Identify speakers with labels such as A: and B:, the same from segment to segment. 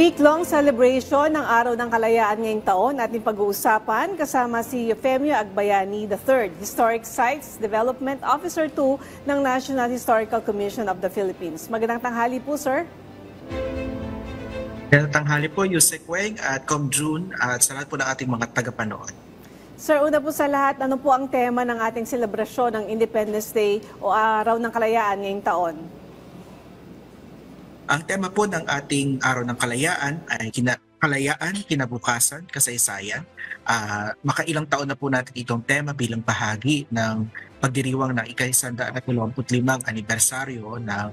A: Week-long celebration ng Araw ng Kalayaan ngayong taon ating pag-uusapan kasama si Eufemio Agbayani III, Historic Sites Development Officer 2 ng National Historical Commission of the Philippines. Magandang tanghali po, sir.
B: Magandang tanghali po, Yusek Weng at Com June at sa lahat po ng ating mga tagapanood.
A: Sir, una po sa lahat, ano po ang tema ng ating selebrasyon ng Independence Day o Araw ng Kalayaan ngayong taon?
B: Ang tema po ng ating Araw ng Kalayaan ay kalayaan, kinabukasan, kasaysayan. Makailang taon na po natin itong tema bilang bahagi ng pagdiriwang ng ika-125 anibersaryo ng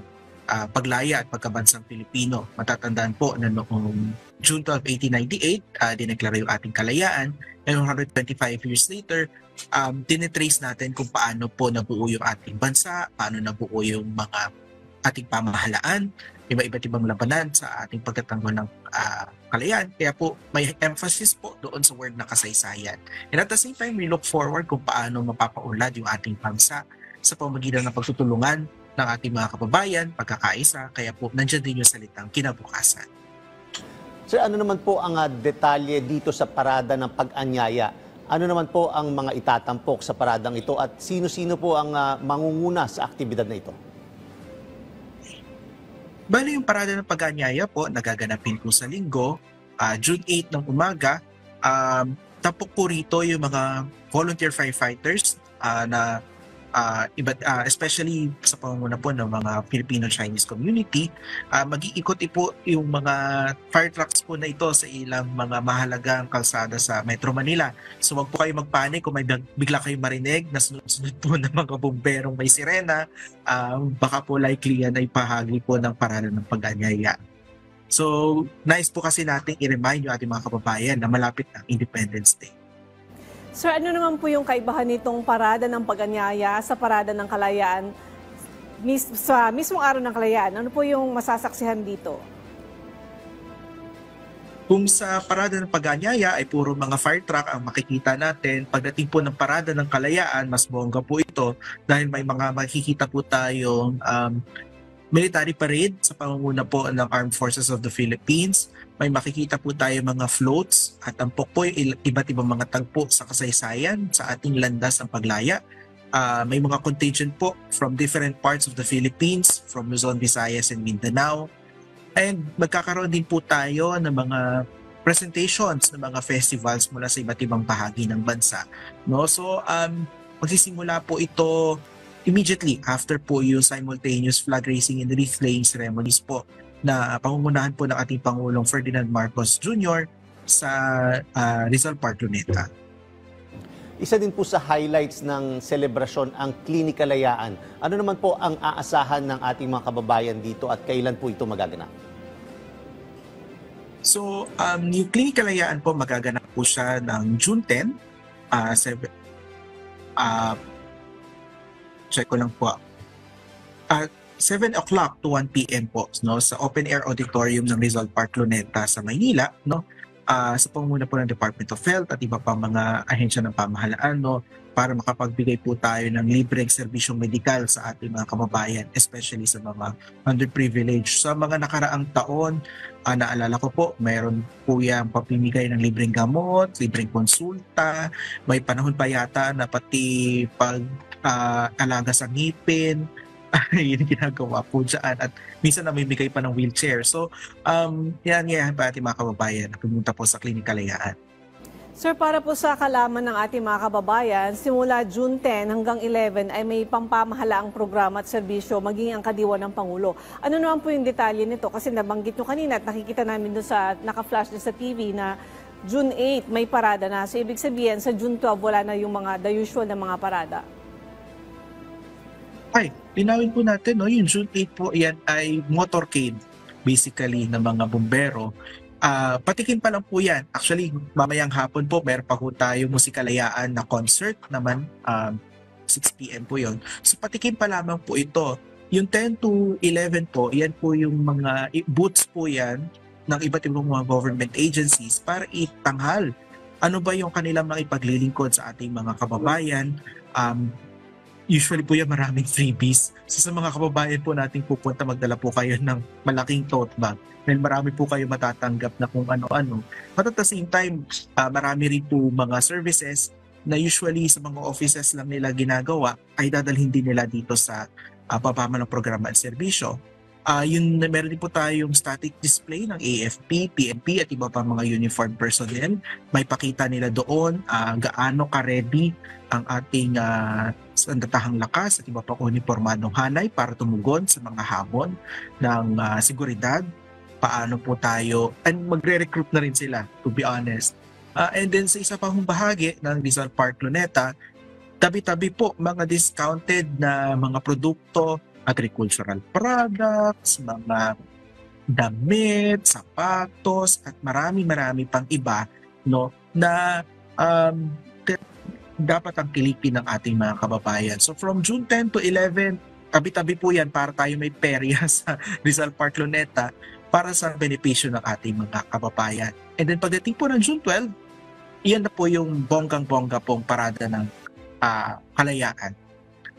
B: paglaya at pagkabansang Pilipino. Matatandaan po na noong June 12, 1898, dineklara yung ating kalayaan. Ngayong 125 years later, tinetrace natin kung paano po nabuo yung ating bansa, paano nabuo yung mga ating pamahalaan, iba't ibang labanan sa ating pagtatanggol ng kalayaan. Kaya po may emphasis po doon sa word na kasaysayan. And at the same time, we look forward kung paano mapapaunlad yung ating bansa sa pamamagitan ng pagtutulungan ng ating mga kababayan, pagkakaisa. Kaya po nandiyan din yung salitang kinabukasan.
C: Sir, ano naman po ang detalye dito sa parada ng pag-anyaya? Ano naman po ang mga itatampok sa paradang ito at sino-sino po ang mangunguna sa aktibidad na ito?
B: Bali yung parada ng pag-anyaya po, nagaganapin po sa linggo, June 8 ng umaga. Tampok po rito yung mga volunteer firefighters na especially sa pamumuno po ng mga Filipino-Chinese community. Mag-iikot po yung mga fire trucks po na ito sa ilang mga mahalagang kalsada sa Metro Manila. So wag po kayo magpanik kung may bigla kayong marinig na sunod-sunod po ng mga bumberong may sirena. Baka po likely yan ay pahagi po ng parada ng pag-anyaya. So nice po kasi nating i-remind yung ating mga kababayan na malapit ang Independence Day.
A: Sir, ano naman po yung kaibahan nitong parada ng pag-anyaya sa parada ng kalayaan sa mismong araw ng kalayaan? Ano po yung masasaksihan dito?
B: Kung sa parada ng pag-anyaya ay puro mga fire truck ang makikita natin, pagdating po ng parada ng kalayaan, mas bongga po ito dahil may mga makikita po tayong military parade sa pamumuno po ng Armed Forces of the Philippines. May makikita po tayo mga floats at tampok po yung iba't ibang mga tagpo sa kasaysayan sa ating landas ng paglaya. May mga contingent po from different parts of the Philippines, from Luzon, Visayas, and Mindanao. And magkakaroon din po tayo ng mga presentations ng mga festivals mula sa iba't ibang bahagi ng bansa. No? So, magsisimula po ito immediately after po yung simultaneous flag raising and wreath laying ceremonies po na pangungunahan po ng ating Pangulong Ferdinand Marcos Jr. sa Rizal Park, Luneta.
C: Isa din po sa highlights ng selebrasyon ang Klinikalayaan. Ano naman po ang aasahan ng ating mga kababayan dito at kailan po ito magaganap?
B: So, yung Klinikalayaan po magaganap po siya ng June 10. Check ko lang po. 7 o'clock to 1 p.m. po, no, sa open air auditorium ng Rizal Park, Luneta sa Maynila, no, sa pamumuno po ng Department of Health at iba pang mga ahensya ng pamahalaan, no, para makapagbigay po tayo ng libreng serbisyong medikal sa ating mga kababayan, especially sa mga underprivileged. Sa mga nakaraang taon, naalala ko po, mayroon po yung papimigay ng libreng gamot, libreng konsulta, may panahon pa yata na pati alaga sa ngipin, yun yung ginagawa po dyan at minsan namimigay pa ng wheelchair. So, yan pa ating mga kababayan na pumunta po sa Klinikalayaan.
A: Sir, para po sa kalaman ng ating mga kababayan, simula June 10 hanggang 11 ay may pampamahalaang programa at serbisyo maging ang kadiwa ng Pangulo. Ano naman po yung detalye nito? Kasi nabanggit nyo kanina at nakikita namin doon sa naka-flash doon sa TV na June 8 may parada na. So, ibig sabihin sa June 12 wala na yung the usual na mga parada.
B: Ay, linawin po natin, no? Yung June 8 po, yan ay motorcade, basically, ng mga bumbero. Patikin pa lang po yan. Actually, mamayang hapon po, meron pa po tayo musikalayaan na concert naman, 6 p.m. po yon. So, patikin pa lamang po ito. Yung 10 to 11 po, yan po yung mga booths po yan ng iba't ibang mga government agencies para itanghal ano ba yung kanilang mga ipaglilingkod sa ating mga kababayan. Usually po yan maraming freebies. So sa mga kababayan po nating pupunta, magdala po kayo ng malaking tote bag. Dahil marami po kayo matatanggap na kung ano-ano. But at the same time, marami rin po mga services na usually sa mga offices lang nila ginagawa ay dadalhin din nila dito sa pamamagitan ng programa at serbisyo. Meron din po tayong static display ng AFP, PNP at iba pa mga uniformed personnel. May pakita nila doon gaano ka-ready ang ating sandatahang lakas at iba pa uniformadong hanay para tumugon sa mga hamon ng seguridad. Paano po tayo, and magre-recruit na rin sila, to be honest. And then sa isa pang bahagi ng Rizal Park Luneta, tabi-tabi po mga discounted na mga produkto, agricultural products, mga damit, sapatos, at marami pang iba, no, na dapat ang kilipin ng ating mga kababayan. So from June 10 to 11, tabi-tabi po yan para tayo may perya sa Rizal Park Luneta para sa benepisyo ng ating mga kababayan. And then pagdating po ng June 12, iyan na po yung bonggang-bongga pong parada ng Kalayaan.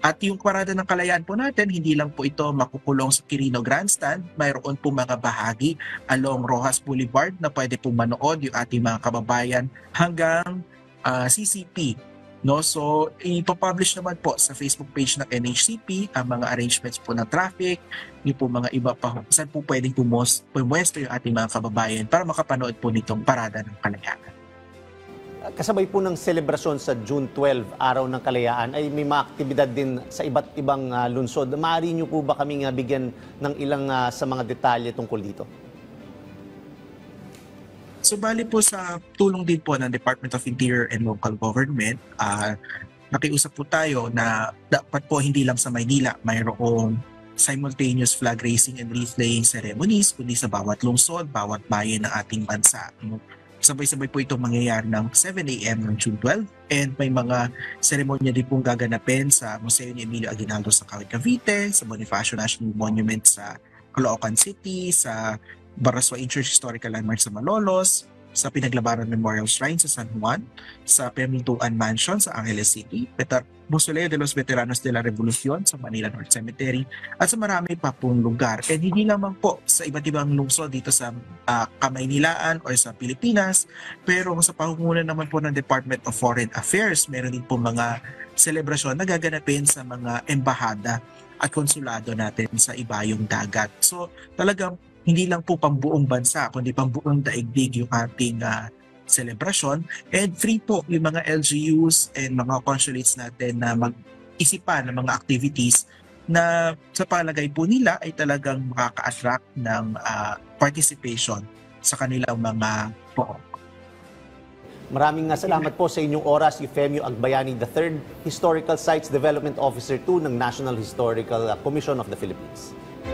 B: At yung parada ng Kalayaan po natin, hindi lang po ito makukulong sa Quirino Grandstand. Mayroon po mga bahagi along Rojas Boulevard na pwede po manood yung ating mga kababayan hanggang CCP. No? So, ipapublish naman po sa Facebook page ng NHCP ang mga arrangements po ng traffic, yung po mga iba pa saan po pwedeng pumuesto yung ating mga kababayan para makapanood po nitong parada ng Kalayaan.
C: Kasabay po ng selebrasyon sa June 12, Araw ng Kalayaan, ay may mga aktibidad din sa iba't ibang lungsod. Maaari niyo po ba kaming bigyan ng ilang sa mga detalye tungkol dito?
B: So bali po sa tulong din po ng Department of Interior and Local Government, nakiusap po tayo na dapat po hindi lang sa Maynila mayroong simultaneous flag raising and wreath laying ceremonies, kundi sa bawat lungsod, bawat bayan ng ating bansa. Sabay-sabay po itong mangyayari ng 7 a.m. ng June 12 and may mga seremonya din pong gaganapin sa Museo ni Emilio Aguinaldo sa Kawit Cavite, sa Bonifacio National Monument sa Caloocan City, sa Baraswain Church Historical Landmark sa Malolos, sa Pinaglabaran Memorial Shrine sa San Juan, sa Pemintuan Mansion sa Angeles City, Mausoleo de los Veteranos de la Revolucion sa Manila North Cemetery, at sa marami pa pong lugar. And hindi lamang po sa iba't ibang lungsod dito sa Kamaynilaan o sa Pilipinas, pero sa pangunguna naman po ng Department of Foreign Affairs, meron din po mga selebrasyon na gaganapin sa mga embahada at konsulado natin sa ibayong dagat. So talagang hindi lang po pambuong bansa, kundi pambuong daigdig yung ating selebrasyon. And free po yung mga LGUs and mga consulates natin na mag-isipan ng mga activities na sa palagay po nila ay talagang makaka-attract ng participation sa kanilang mga poong.
C: Maraming salamat po sa inyong oras, Eufemio Agbayani III, Historical Sites Development Officer 2 ng National Historical Commission of the Philippines.